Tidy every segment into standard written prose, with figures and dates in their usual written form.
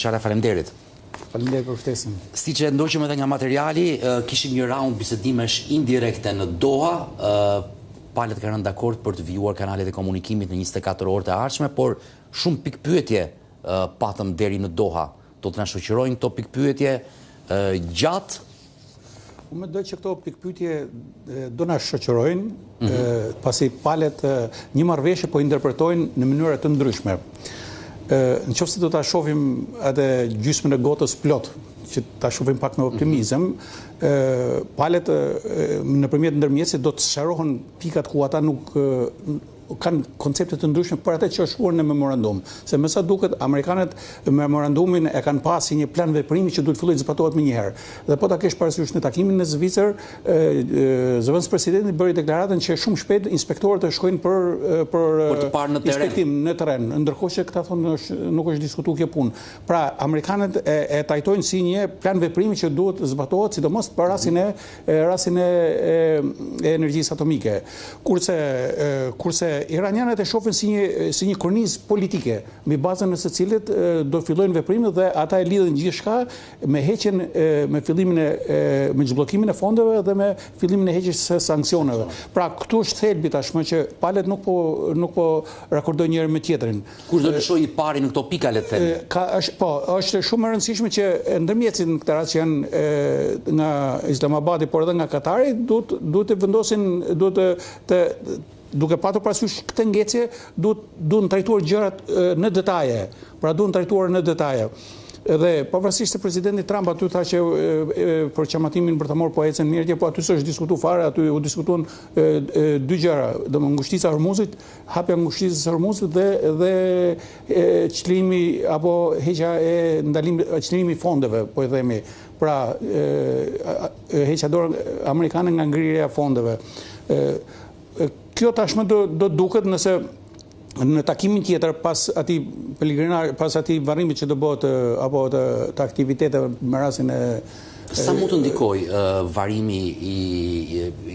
Shara, faleminderit. Faleminderit për ftesën. Si që ndoqëm edhe nga materiali, kishim një raund bisedimesh indirekte në Doha. Palët kanë rënë dakord për të vijuar kanalet e komunikimit në 24 orë të ardhshme, por shumë pikpyetje patëm deri në Doha. Do të na shoqërojnë këto pikpyetje gjatë. Unë mendoj që këto pikpyetje do na shoqërojnë, pasi palët një marrëveshje po interpretojnë në mënyra të ndryshme. Në qoftë se do ta shohim edhe gjysmën e gotës plot, që ta shohim pak me optimizëm, palët nëpërmjet ndërmjetësit do të sqarohen pikat ku ata nuk kanë koncepte të ndryshme për atë që është shkruar në memorandum. Se me sa duket, amerikanët memorandumin e kanë pas si një plan veprimi që duhet fillojë të zbatohet më njëherë. Dhe po ta kesh parasysh në takimin në Zvicër, zëvendës presidenti bëri deklaratën që shumë shpejt inspektorët të shkojnë për të parë në inspektim në terren, ndërkohë që këta thonë nuk është diskutuar kjo punë. Pra, amerikanët e trajtojnë si një plan veprimi që duhet zbatohet, sidomos për rastin e energjisë atomike. Kurse iranianët e shohin si një kornizë politike, mbi bazën e së cilit do fillojnë veprimet dhe ata e lidhin gjithçka me fillimin me zhbllokimin e fondeve dhe me fillimin e heqjes së sanksioneve. Pra këtu është thelbi tashmë që palët nuk po rakordojnë njëri me tjetrin. Kush do të shojë i pari në këto pika, le të themi? Është shumë e rëndësishme që ndërmjetësit në këtë rast që janë nga Islamabadi, por edhe nga Katari, duhet të vendosin, duke patur parasysh këtë ngecje, duhen trajtuar gjërat në detaje. Pra duhen trajtuar në detaje. Dhe pavarësisht se presidenti Trump aty tha që për qamatimin bërthamor po ecën mirë, po aty s'është diskutuar fare, aty u diskutuan dy gjëra, domethënë ngushtica e Hormuzit, hapja e ngushticës së Hormuzit dhe çlirimi apo heqja e çlirimi i fondeve, po e themi. Pra heqja dorë amerikane nga ngrirja e fondeve. Kjo tashmë do duket nëse në takimin tjetër pas atij varrimit që do bëhet apo të aktiviteteve me rastin e sa mund të ndikoj varrimi i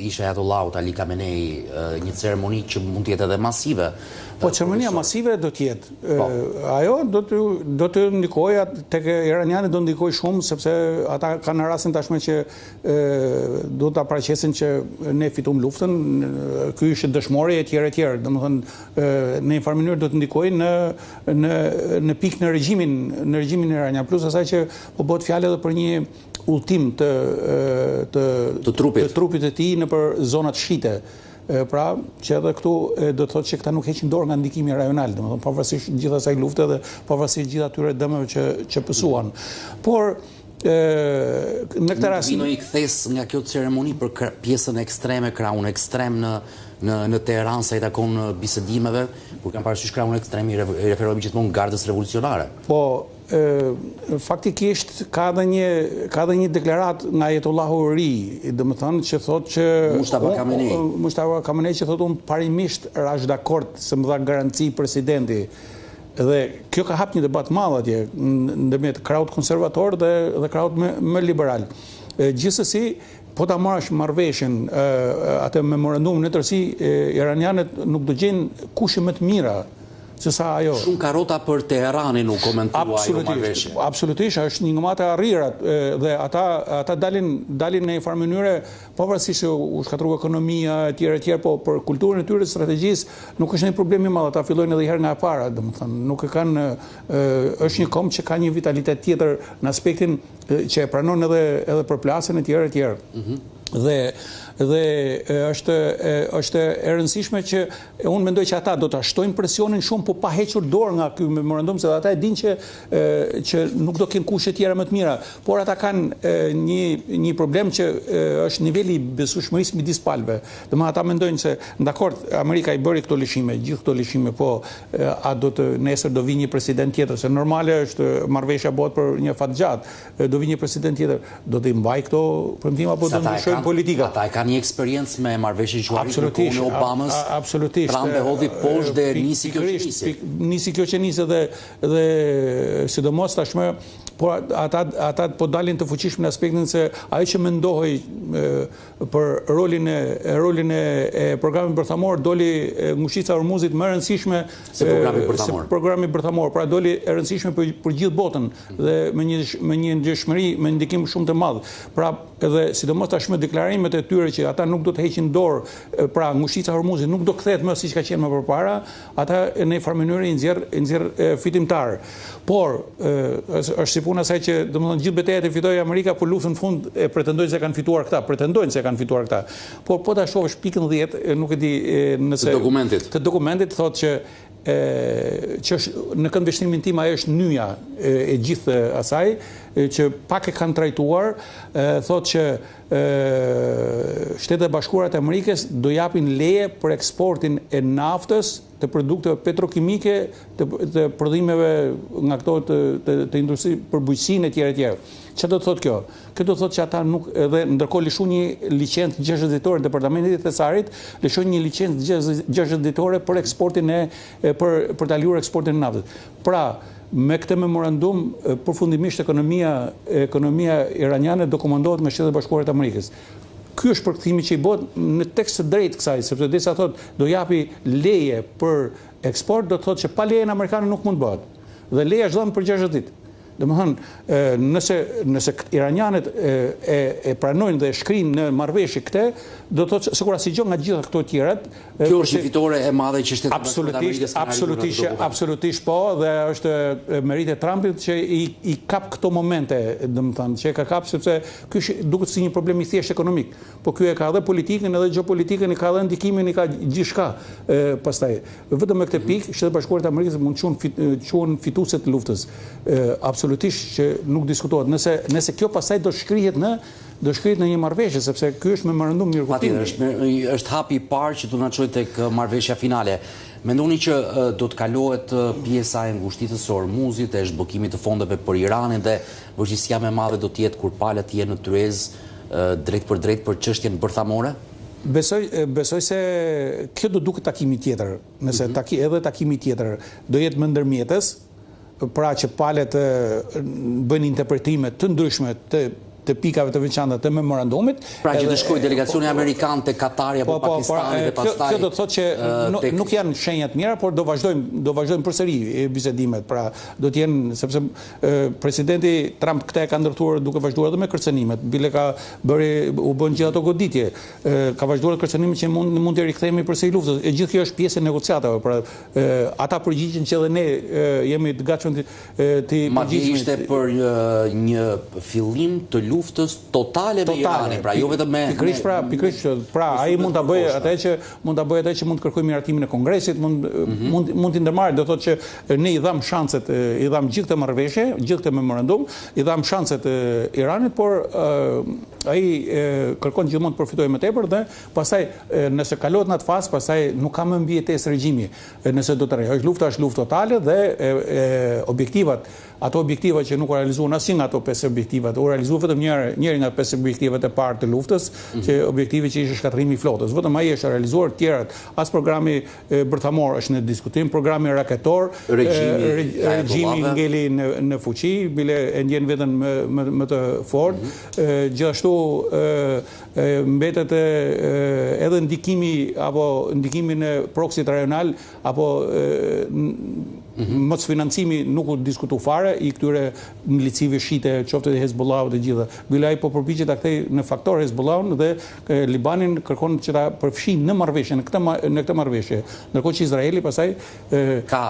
Isha Ayatollahut Ali Khamenei, një ceremoni që mund të jetë edhe masive? Po ceremonia masive do të jetë. Ajo do të ndikojë tek iranianët, do ndikojë shumë sepse ata kanë rastin tashmë që do ta paraqesin që ne fitum luftën, ky është dëshmori etj. Domethënë në një farë mënyrë do të ndikojë në pikë në regjimin iranian, plus asaj që po bëhet fjalë edhe për një udhtim të trupit të tij nëpër zonat shite. Pra, që edhe këtu do të thotë që këta nuk heqin dorë nga ndikimi rajonal, domethënë pavarësisht gjithë asaj lufte dhe pavarësisht gjithë atyre dëmeve që pësuan. Por në këtë rast vino i kthes nga kjo ceremoni për pjesën ekstreme, krahun ekstrem në Teheran sa i takon bisedimeve, kur kanë parasysh krahun ekstrem i referohemi gjithmonë gardës revolucionare. Po, faktikisht ka dhe një deklarat nga Ayatollahu i ri, domethënë që thotë që Mustafa Khamenei që thotë unë parimisht rash dakord se më dha garanci presidenti. Dhe kjo ka hap një debat madh atje ndërmjet krahut konservator dhe krahut më liberal. Gjithsesi, po ta marrësh marrëveshjen atë memorandum në tërësi, iranianët nuk do gjejnë kushte më të mira se sa ajo. Shumë karrota për Teheranin u komentua ajo marrëveshje. Absolutisht, është një ngamatë e arrirat dhe ata dalin në një farë mënyre, pavarësisht se u shkatrua ekonomia etj, po për kulturën e tyre, strategjisë nuk është një problem i madh, ata fillojnë edhe herë nga e para, domethënë nuk e kanë është një kom që ka një vitalitet tjetër në aspektin që e pranon edhe përplasjen etj. Dhe është e rëndësishme që unë mendoj që ata do ta shtojnë presionin shumë, po pa hequr dorë nga ky memorandum, se ata e dinë që nuk do kenë kushte tjera më të mira, por ata kanë një problem që është niveli i besueshmërisë midis palëve. Domethënë ata mendojnë se dakord, Amerika i bëri këto lëshime, gjithë këto lëshime, po a do të nesër do vi një president tjetër, se normale është marrëveshja bëhet për një fat gjatë, do vi një president tjetër, do të mbaj këto premtime apo do të ndryshojnë politika. Ata kanë një eksperiencë me marrëveshje zgjuarit në kohën e Obamës. Absolutisht. Trump e hodhi poshtë dhe nisi kjo qenisje. Nisi kjo qenisje dhe sidomos tashmë por ata po dalin të fuqishëm në aspektin se ai që mendohej për rolin e programit bërthamor doli Ngushtica e Hormuzit më e rëndësishme se programi bërthamor, pra doli e rëndësishme për gjithë botën dhe me një ndjeshmëri, me ndikim shumë të madh. Pra edhe sidomos tashmë deklarimet e tyre që ata nuk do të heqin dorë, pra Ngushtica e Hormuzit nuk do kthehet më siç ka qenë më përpara, ata në një farë mënyrë i nxjerr fitimtar. Por është si puna asaj që domethënë gjithë betejat e fitoi Amerika, por luftën në fund pretendojnë se kanë fituar këta, pretendojnë se kanë fituar këta. Por po ta shohësh pikën 10, nuk e di nëse të dokumentit thotë që në këndveshtrimin tim ajo është nyja e gjithë asaj që pak e kanë trajtuar, thotë që Shtetet e Bashkuara të Amerikës do japin leje për eksportin e naftës, të produkteve petrokimike, të prodhimeve nga këto të industri për bujqësinë e tjera. Çfarë do të thotë kjo? Kjo do të thotë që ata nuk, edhe ndërkohë lëshon një licencë 60 ditore në Departamentin e Thesarit, lëshon një licencë 60 ditore për eksportin për ta lejuar eksportin e naftës. Pra, me këtë memorandum, përfundimisht ekonomia iraniane do komandohet me Shtetet e Bashkuara të Amerikës. Ky është përkthimi që i bëhet në tekst të drejtë kësaj, sepse disa thotë do japi leje për eksport, do të thotë që pa lejen amerikane nuk mund bëhet. Dhe leja është dhënë për 60 ditë. Domethënë, nëse iranianët e pranojnë dhe shkrijnë në marrëveshje këtë, do të thotë sikur asgjë nga gjitha këto të tjerat. Kjo është një fitore e madhe që Shtetet e Bashkuara të Amerikës absolutisht po, dhe është merit e Trumpit që i kap këto momente, domethënë, që e ka kap sepse ky duket si një problem i thjesht ekonomik, po ky e ka edhe politikën, edhe gjeopolitikën, i ka edhe ndikimin, i ka gjithçka pastaj. Vetëm me këtë pikë, Shtetet e Bashkuara të Amerikës mund të quhen fituese të luftës. Absolutisht që nuk diskutohet. Nëse kjo pastaj do shkrihet në një marrëveshje, sepse ky është memorandum mirëkuptimi. Është hapi i parë që do na çojë tek marrëveshja finale. Mendoni që do të kalohet pjesa e Ngushticës së Hormuzit, e zhbllokimit të fondeve për Iranin dhe vështirësia më e madhe do të jetë kur palët jenë në tryez drejt për çështjen bërthamore? Besoj se kjo do duket takimi tjetër. Nëse edhe takimi tjetër do jetë më ndërmjetës, pra që palët bëjnë interpretime të ndryshme të pikave të veçanta të memorandumit. Pra që të shkojë delegacioni amerikan te Katari apo Pakistani dhe pastaj. Kjo do të thotë që nuk janë shenja të mira, por do vazhdojmë përsëri bisedimet. Pra do të jenë, sepse presidenti Trump këtë e ka ndërtuar duke vazhduar edhe me kërcënimet. Bile u bën gjithë ato goditje. Ka vazhduar kërcënimet që mund të rikthehemi përsëri luftës. E gjithë kjo është pjesë e negociatave. Pra ata përgjigjen që edhe ne jemi të gatshëm të përgjigjemi. Madje ishte për një fillim të luftës totale me Iranin, pra jo vetëm me pikërisht, pra ai mund ta bëjë atë që mund të kërkojë miratimin e Kongresit, mund t'i ndërmarrë, do thotë që ne i dham shanset, i dham gjithë këtë marrëveshje, gjithë këtë memorandum, i dham shanset Iranit, por ai kërkon gjithmonë të përfitojë më tepër dhe pastaj nëse kalohet në atë fazë, pastaj nuk ka më mbijetesë regjimi. Nëse do të rrejë, lufta është luftë totale dhe ato objektiva që nuk u realizuan asnjë nga ato 5 objektivat, u realizua vetëm njëri nga 5 objektivat e parë të luftës, që objektivi që ishte shkatërrimi i flotës. Vetëm ai është realizuar, tjerat, as programi bërthamor është në diskutim, programi raketor, regjimi ngeli në fuqi, bile e ndjen veten më të fortë. Gjithashtu mbetet edhe ndikimi në proksit rajonal apo mos financimi nuk u diskutu fare i këtyre milicive shite, qoftë e Hezbollahut e gjitha. Bile ai po përpiqet ta kthejë në faktor Hezbollahun dhe Libanin kërkon që ta përfshijë në marrëveshje, në këtë marrëveshje. Ndërkohë që Izraeli pastaj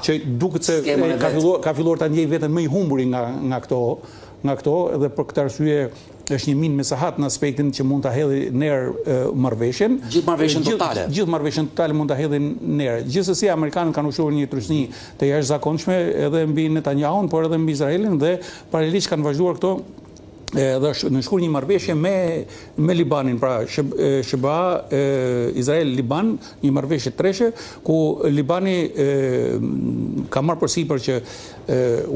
që duket se ka filluar ta ndjejë veten më i humburi nga këto dhe për këtë arsye është një minë me sahat në aspektin që mund ta hedhë ner marrëveshjen. Gjithë marrëveshjen totale mund ta hedhë ner. Gjithsesi amerikanët kanë ushuar një trysni të jashtëzakonshme edhe mbi Netanyahun, por edhe mbi Izraelin dhe paralelisht kanë vazhduar këto dhe në shkur një marrëveshje me Libanin, pra SHBA Izrael-Liban, një marrëveshje treshe, ku Libani ka marrë përsipër që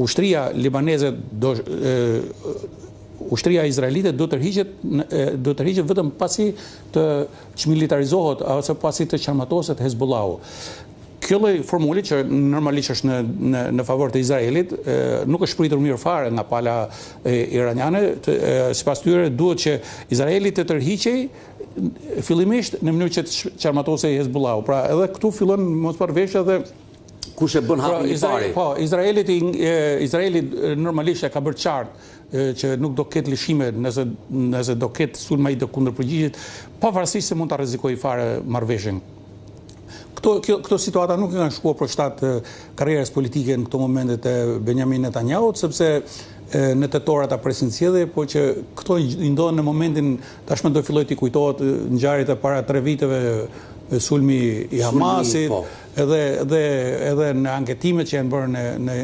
ushtria libaneze ushtria izraelite do tërhiqet vetëm pasi të çmilitarizohet ose pasi të qarmatoset Hezbollahu. kjo lloj formuli që normalisht është në favor të Izraelit, nuk është pritur mirë fare nga pala iraniane. Sipas tyre duhet që Izraeli të tërhiqej fillimisht në mënyrë që të çarmatosej Hezbollahu. Pra edhe këtu fillon mos parveshja dhe kush e bën hapin i pari. Po, Izraeli normalisht e ka bërë qartë që nuk do ketë lëshime nëse do ketë sulma i të kundërpërgjigjit, pavarësisht se mund ta rrezikojë fare marrëveshjen. Këto situata nuk kanë shkuar për shtat karrierës politike në këto momente të Benjamin Netanyahu, sepse në tetor ata presin zgjedhje, por që këto i ndodhen në momentin tashmë do filloj të kujtohet ngjarjet e para 3 viteve, sulmi i Hamasit, edhe në anketimet që janë bërë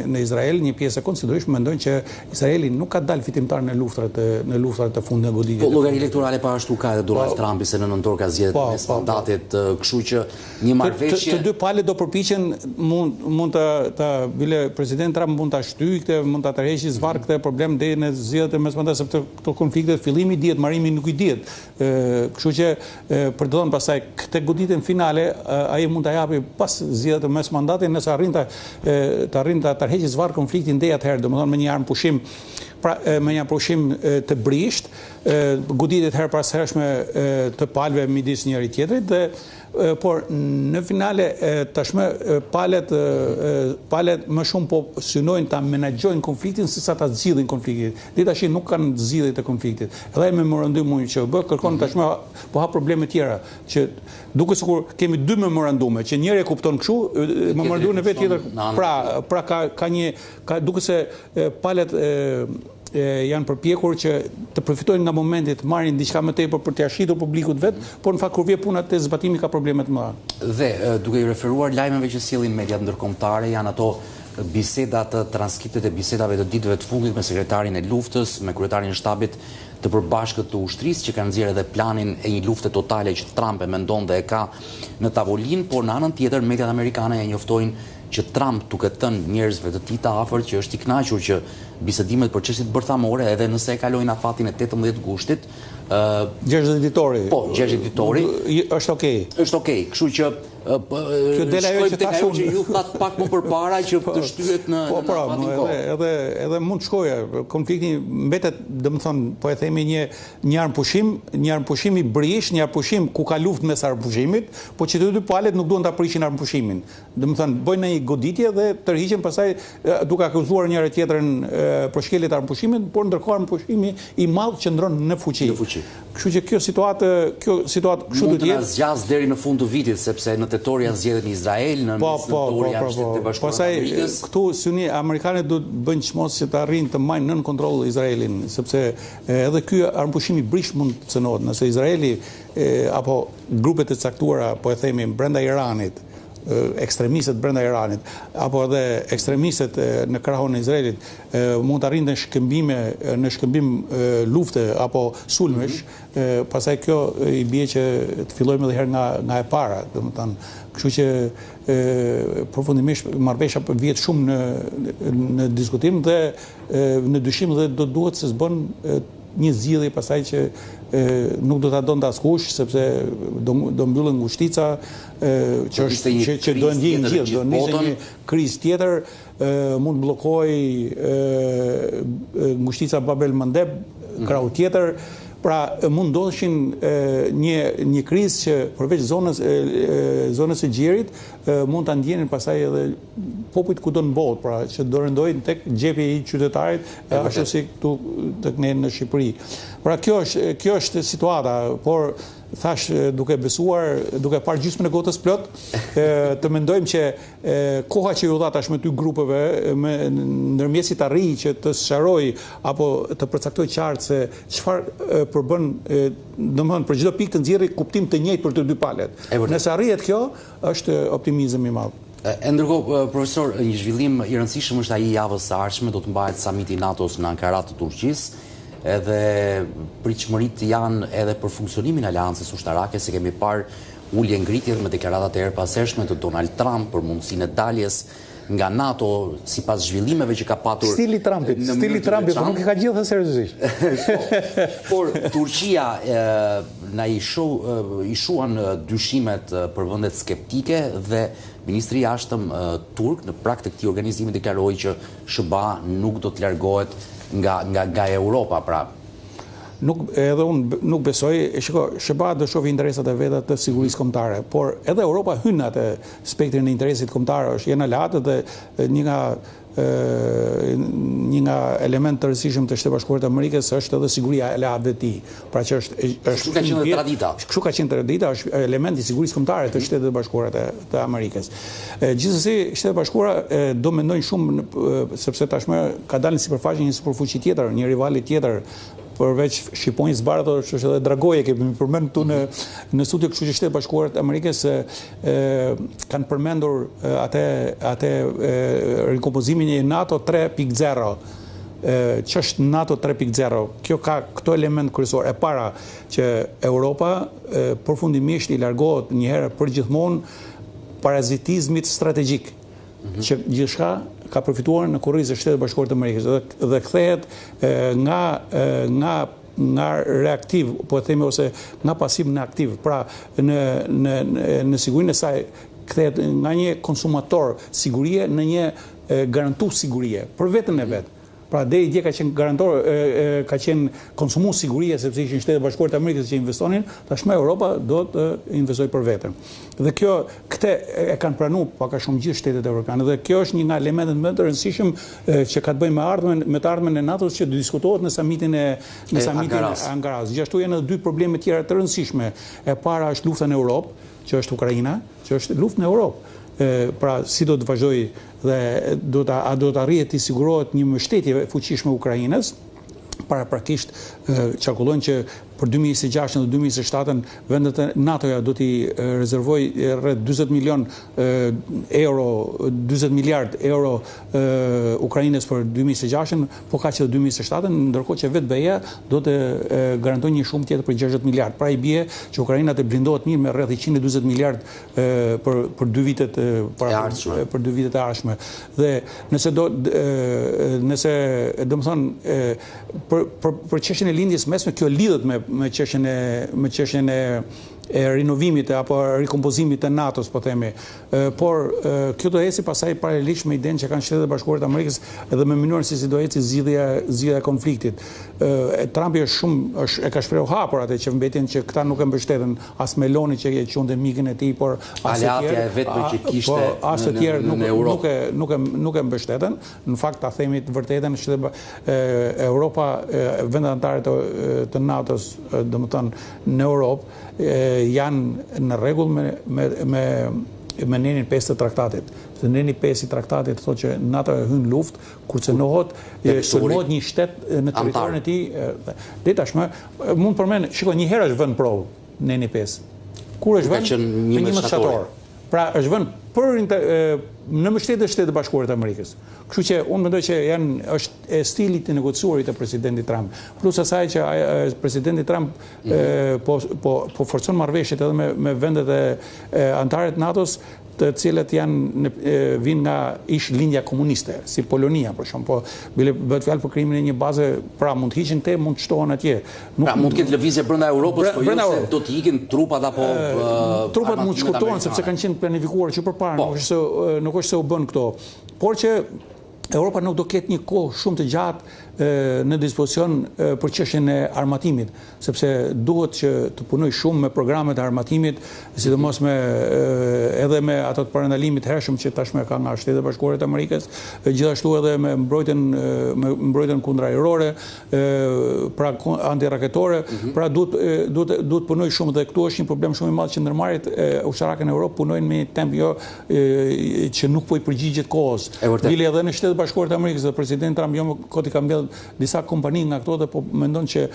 në Izrael, një pjesë e konsiderueshme mendojnë që Izraeli nuk ka dalë fitimtar në luftrat e fundit në goditje. Po llogari elektorale pa ashtu ka edhe Donald Trumpi se në nëntor ka zgjedhjet mes mandatit, kështu që një marrëveshje. Të dy palët do përpiqen mund ta bile president Trump mund ta shtyjë këtë, mund ta tërheqë zvarr këtë problem deri në zgjedhjet e mesmandatit, sepse këto konflikte fillimi dihet, marrimi nuk i dihet. Kështu që përdorën pastaj këtë goditjen finale, ai mund ta japi pas zgjedhjet e mesmandatit nëse arrin ta tërheqë zvarr konfliktin deri atëherë, domethënë me një armë pushim. Pra, me një pushim të brisht, goditjet her pas hershme të palëve midis njëri tjetrit, por në finale tashmë palët më shumë po synojnë ta menaxhojnë konfliktin se sa ta zgjidhin konfliktin. Dhe tash nuk kanë zgjidhje të konfliktit. Edhe memorandumi që bë kërkon tashmë po ha probleme tjera që duket sikur kemi 2 memorandume, që njëri e kupton kështu, memorandumin e vet tjetër. Pra ka duket se palët janë përpjekur që të përfitojnë nga momenti të marrin diçka më tepër për t'ia shitur publikut vet, por në fakt kur vjen puna te zbatimi ka probleme të mëdha. Dhe duke i referuar lajmeve që sjellin mediat ndërkombëtare, janë ato bisedat, transkriptet e bisedave të ditëve të fundit me sekretarin e luftës, me kryetarin e shtabit të përbashkët të ushtrisë, që kanë nxjerrë edhe planin e një lufte totale që Trump e mendon dhe e ka në tavolinë, por në anën tjetër mediat amerikane e njoftojnë që Trump duke thënë njerëzve të tij të afërt që është i kënaqur që bisedimet për çështjet bërthamore, edhe nëse e kalojnë afatin e 18 gushtit, Gjergj Ditori. Po, Gjergj Ditori është okay. Është okay, kështu që shkojmë tek ajo që ju that pak më përpara që të shtyhet në afatin kohë. Edhe mund të shkojë. Konflikti mbetet, domethënë, po e themi një armë pushim i brish, një armë pushim ku ka luftë mes armë pushimit, po që të dy palët nuk duan ta prishin armë pushimin. Domethënë, bëjnë një goditje dhe tërhiqen pastaj duke akuzuar njëri tjetrën për shkelje të armë pushimit, por ndërkohë armë pushimi i madh qëndron në fuqi. Kështu që kjo situatë kështu mund të na zgjas deri në fund të vitit, sepse në tetor janë zgjedhjet në Izrael, në tetor janë Shtetet Bashkuara të Amerikës. Këtu syni amerikanët do të bëjnë çmos që të arrijnë të marrin nën kontroll Izraelin, sepse edhe ky armëpushim i brish mund të cënohet nëse Izraeli apo grupet e caktuara, po e themi brenda Iranit, ekstremistët brenda Iranit apo edhe ekstremistët në krahun e Izraelit mund të arrijnë në shkëmbim lufte apo sulmesh, pastaj kjo i bie që të fillojmë edhe herë nga e para, domethënë, kështu që përfundimisht marrëveshja vjet shumë në diskutim dhe në dyshim dhe do duhet se s'bën një zgjidhje pasaj që nuk do ta donte askush, sepse do mbyllen ngushtica që do ndjejnë gjithë, do nisë një krizë tjetër, mund bllokoj ngushtica Babel Mandeb, krahu tjetër. Pra mund ndodheshin një krizë që përveç zonës së Gjerit mund ta ndjenin pastaj edhe popujt kudo në botë, pra që do rëndojnë tek xhepi i qytetarit, ashtu si këtu tek ne në Shqipëri. Pra kjo është situata, por thash duke besuar, duke parë gjysmën e kotës plot, të mendojmë që koha që ju dha tashmë ty grupeve ndërmjet si të arrijë që të sqaroj apo të përcaktoj qartë se çfarë përbën, domethënë për çdo pikë të nxjerrë kuptim të njëjtë për të dy palët. Nëse arrihet kjo, është optimizëm i madh. Ndërkohë, profesor, një zhvillim i rëndësishëm është ai i javës së ardhshme, do të mbahet samiti i NATO-s në Ankara të Turqisë. Edhe pritshmëritë janë edhe për funksionimin e aleancës ushtarake, se kemi parë ulje ngritjet me deklaratat e erëpashershme të Donald Trump për mundësinë e daljes nga NATO sipas zhvillimeve që ka patur stili Trumpit, por nuk i ka gjithë seriozisht. Por Turqia na i shuan dyshimet për vendet skeptike dhe Ministri i Jashtëm turk në prag të këtij organizimi deklaroi që SBA nuk do të largohet nga Europa, pra. Edhe unë nuk besoj, SBA do shohë interesat e veta të sigurisë kombëtare, por edhe Europa hyn atë spektrin e interesit kombëtar, është jena latë dhe një nga element të rëndësishëm të Shtetet Bashkuara të Amerikës është edhe siguria e aleatëve të tij. Pra që kështu ka qenë tradita. Kështu ka qenë tradita, është element i sigurisë kombëtare të Shtetet Bashkuara të Amerikës. Gjithsesi, Shtetet Bashkuara do mendojnë shumë sepse tashmë ka dalë në sipërfaqe një superfuqi tjetër, një rivali tjetër përveç shqiponjës bardhë, është edhe Dragoje, kemi përmendur këtu në studio, kështu që Shtetet Bashkuara të Amerikës kanë përmendur atë rikompozimin e NATO 3.0. Që është NATO 3.0? Kjo ka këto element kryesor. E para që Europa përfundimisht i largohet një herë përgjithmonë parazitizmit strategjik, që gjithçka ka përfituar në kurrizë e Shtetet Bashkuara të Amerikës dhe kthehet nga reaktiv, po e themi, ose nga pasiv në aktiv. Pra në sigurinë e saj kthehet nga një konsumator sigurie në një garantues sigurie për veten e vet. Pra deri dje ka qenë garantor, ka qenë konsumus sigurie sepse ishin Shtetet Bashkuara të Amerikës që investonin, tashmë Europa do të investojë për veten. Dhe këtë e kanë pranuar pak a shumë gjithë shtetet evropiane dhe kjo është një nga elementet më të rëndësishëm që ka të bëjë me të ardhmen e NATO-s që do diskutohet në samitin e Ankaras. Gjithashtu janë edhe dy probleme tjera të rëndësishme. E para është lufta në Europë, që është Ukraina, që është luftë në Europë. Pra si do të vazhdoj dhe do të arrihet të sigurohet një mbështetje fuqishme Ukrainës. Paraprakisht qarkullojnë që për 2026 dhe 2027 vendet e NATO-ja do t'i rezervoj rreth 40 milion euro, 40 miliard euro Ukrainës për 2026, po ka që 2027, ndërkohë që vetë BE-ja do të garantojë një shumë tjetër për 60 miliard. Pra i bie që Ukraina të blindohet mirë me rreth 140 miliard për 2 vitet e ardhshme. Dhe nëse do të thonë për çështjen e lindjes mesme, kjo lidhet me çështjen e rinovimit apo rikompozimit të NATO-s, po themi. Por kjo do eci pasaj paralelisht me idenë që kanë Shtetet Bashkuara të Amerikës edhe me mënyrën se si do eci zgjidhja e konfliktit. Trumpi e ka shprehur hapur atë që mbetjen që këta nuk e mbështeten as Meloni që e quante mikën e tij, por as e vetme që kishte në Europë nuk e mbështeten. Në fakt ta themi të vërtetën, Europa, vendet anëtare të NATO-s, domethënë në Europë, janë në rregull me nenin 5 të traktatit. Se neni 5 i traktatit thotë që NATO e hyn luftë kur cënohet një shtet në territorin e tij. Dhe tashmë mund të përmend, shikoj, një herë është vënë provë neni 5. Kur është vënë? Në 11 shtator. Pra është vënë në mbështetje të Shtetit Bashkuar të Amerikës. Kështu që unë mendoj që është e stilit të negociuarit të presidentit Trump. Plus asaj që presidenti Trump po forcon marrëveshjet edhe me vendet e anëtare të NATO-s, të cilët vinë nga ish lindja komuniste, si Polonia, për shumë, po bëhet fjalë për krijimin e një baze, pra mund të hiqin mund të shtohen atje. Pra mund të ketë lëvizje brenda Europës, po jo se do të ikin trupat apo trupat mund të shkurtohen sepse kanë qenë planifikuar që përpara, nuk është se u bën këto. Por që Europa nuk do ketë një kohë shumë të gjatë në dispozicion për çështjen e armatimit, sepse duhet që të punoj shumë me programet e armatimit, sidomos edhe me ato të parandalimit hershëm që tashmë ka nga Shtetet Bashkuara të Amerikës, gjithashtu edhe me mbrojtjen kundërajrore, pra antiraketore, pra duhet punoj shumë dhe këtu është një problem shumë i madh që ndërmarrjet ushtarake në Europë punojnë me një temp që nuk po i përgjigjet kohës. Bile edhe në Shtetet Bashkuara të Amerikës dhe presidenti Trump koti ka mbjell disa kompani nga këto dhe po mendon që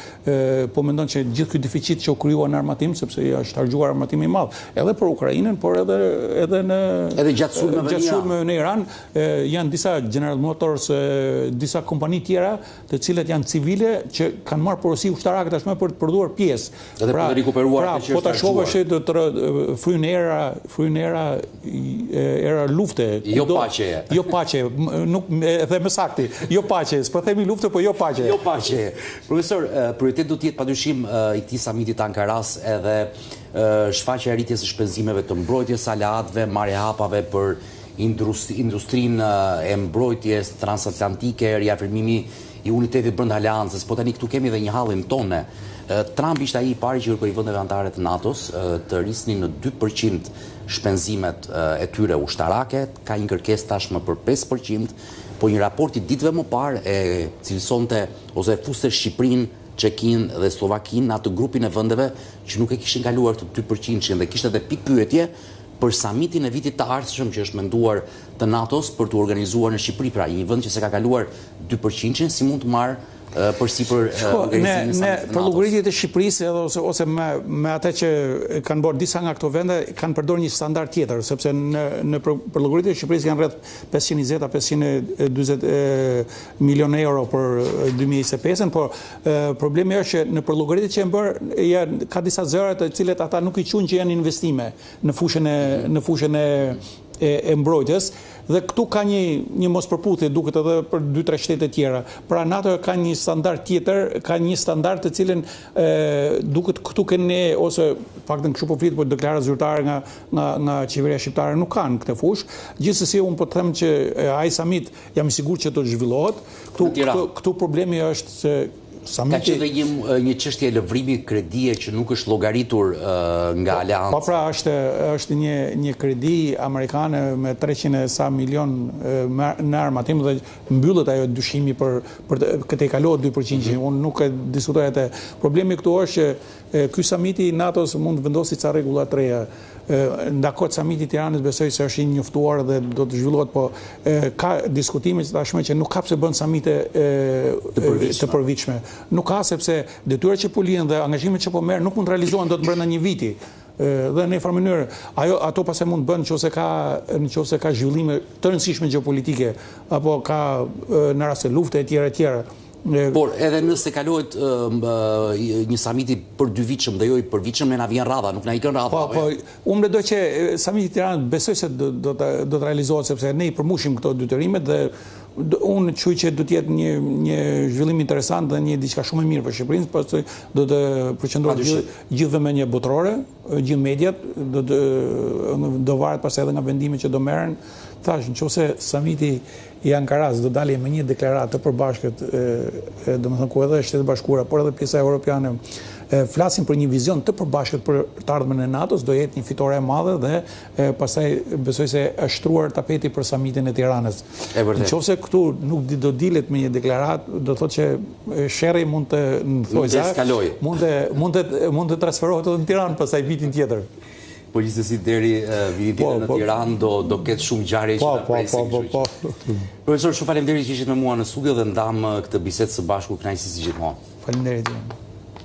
gjithë ky deficit që u krijua në armatim, sepse është harxhuar armatimi i madh, edhe për Ukrainën, por edhe gjatë sulmeve në Iran, janë disa General Motors, disa kompani tjera, të cilët janë civile që kanë marrë porosi ushtarake tashmë për të prodhuar pjesë. Edhe për të rikuperuar atë që është harxhuar. Fryn era lufte. Jo paqe. Jo paqe, nuk edhe më saktë. Jo paqe, s'po themi lufte luftë, po jo paqe. Jo paqe. Profesor, prioritet do të jetë padyshim i këtij samitit të Ankaras edhe shfaqja e rritjes së shpenzimeve të mbrojtjes së aleatëve, marrja e hapave për industrinë e mbrojtjes transatlantike, riafirmimi i unitetit brenda aleancës. Po tani këtu kemi edhe një hallin tonë. Trump ishte ai i pari që kërkoi vendet anëtare të NATO-s të rrisnin në 2% shpenzimet e tyre ushtarake, ka një kërkesë tashmë për 5%, po një raport i ditëve më parë e cilësonte ose fuste Shqipërinë, Çekin dhe Slovakin në atë grupin e vendeve që nuk e kishin kaluar të 2% dhe kishte edhe pikpyetje për samitin e vitit të ardhshëm që është menduar të NATO-s për të organizuar në Shqipëri, pra një vend që se ka kaluar 2%, si mund të marrë përsipër organizimin e samitit të për llogaritjet e Shqipërisë ose me atë që kanë bërë disa nga këto vende kanë përdorur një standard tjetër, sepse për llogaritjet e Shqipërisë janë rreth 520-540 milionë euro për 2025-ën, por problemi është që në për llogaritjet që janë bërë ka disa zëra të cilet ata nuk i quajnë që janë investime në fushën e mbrojtjes. Dhe këtu ka një mospërputhje duket edhe për 2-3 shtete tjera. Pra NATO ka një standard tjetër, ka një standard të cilën duket këtu ne ose paktën kështu po flit, por deklaratë zyrtare nga qeveria shqiptare nuk kanë këtë fushë. Gjithsesi unë po të them që ai summit jam i sigurt që do të zhvillohet. Këtu problemi është se ka qenë një çështje lëvrimi kredie që nuk është llogaritur nga aleanca. Po pra është një kredi amerikane me 300 sa milion në armatim dhe mbyllet ajo dyshimi për këtë e kalohet 2%. Unë nuk e diskutoj atë. Problemi këtu është që ky samiti i NATO-s mund të vendosë ca rregulla të reja. Ndakot samiti i Tiranës besoj se është i njoftuar dhe do të zhvillohet, po ka diskutime që tashmë që nuk ka pse bën samite të përvitshme. Nuk ka, sepse detyrat që po lihen dhe angazhimet që po merr nuk mund të realizohen dot brenda një viti. Dhe në një farë mënyrë ato pastaj mund bën nëse ka zhvillime të rëndësishme gjeopolitike apo ka në raste lufte etj. Por edhe nëse kalohet një samiti për 2 vitshëm dhe jo i përvitshëm, ne na vjen radha, nuk na ikën radha. Po, unë mendoj që samiti i Tiranës besoj se do të realizohet, sepse ne i përmbushim këto detyrimet dhe unë quaj që do të jetë një zhvillim interesant dhe një diçka shumë e mirë për Shqipërinë, pastaj do të përqendrohet gjithë vëmendja botërore, gjithë mediat, do varet pastaj edhe nga vendimet që do merren. Thash, nëse samiti i Ankaras do dalë me një deklaratë të përbashkët, domethënë ku edhe Shtetet Bashkuara, por edhe pjesa europiane flasin për një vizion të përbashkët për të ardhmen e NATO-s, do jetë një fitore e madhe dhe pastaj besoj se është shtruar tapeti për samitin e Tiranës. Nëse këtu nuk do dilet me një deklaratë, do thotë që sherrri mund të mund të transferohet edhe në Tiranë pastaj vitin tjetër. Po gjithsesi deri vitin tjetër në Tiranë do ketë shumë ngjarje që na presin. Profesor, shumë faleminderit që ishit me mua në studio dhe ndam këtë bisedë së bashku, kënaqësi si gjithmonë. Faleminderit.